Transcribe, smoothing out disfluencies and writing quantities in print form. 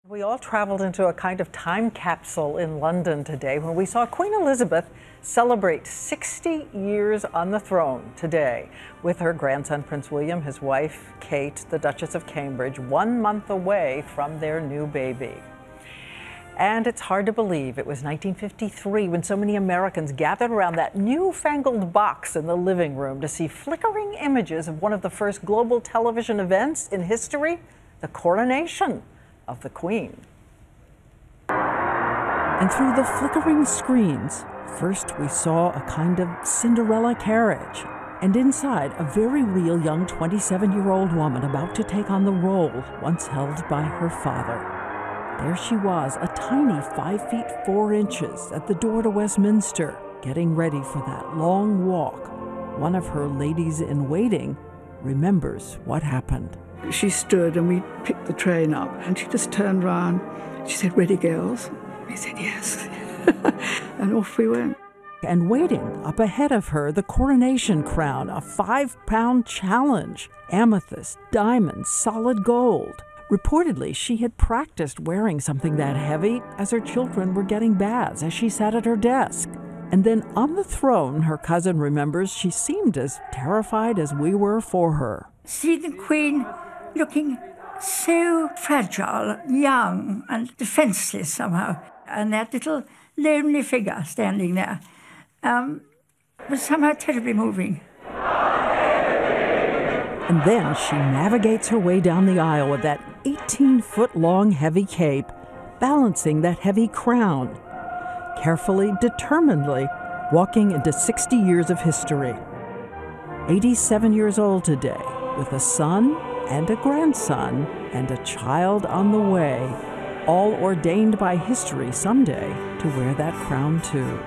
We all traveled into a kind of time capsule in London today when we saw Queen Elizabeth celebrate 60 years on the throne today with her grandson Prince William, his wife Kate, the Duchess of Cambridge, 1 month away from their new baby. And it's hard to believe it was 1953 when so many Americans gathered around that newfangled box in the living room to see flickering images of one of the first global television events in history, the coronation of the Queen. And through the flickering screens, first we saw a kind of Cinderella carriage, and inside a very real young 27-year-old woman about to take on the role once held by her father. There she was, a tiny 5 feet 4 inches at the door to Westminster, getting ready for that long walk. One of her ladies-in-waiting remembers what happened. She stood and we picked the train up and she just turned round. She said, "Ready, girls?" We said, "Yes." And off we went. And waiting up ahead of her, the coronation crown, a 5-pound challenge, amethyst, diamonds, solid gold. Reportedly, she had practiced wearing something that heavy as her children were getting baths as she sat at her desk. And then on the throne, her cousin remembers, she seemed as terrified as we were for her. See the Queen looking so fragile, young and defenseless somehow. And that little lonely figure standing there was somehow terribly moving. And then she navigates her way down the aisle with that 18-foot-long heavy cape, balancing that heavy crown, carefully, determinedly walking into 60 years of history. 87 years old today, with a son and a grandson and a child on the way, all ordained by history someday to wear that crown too.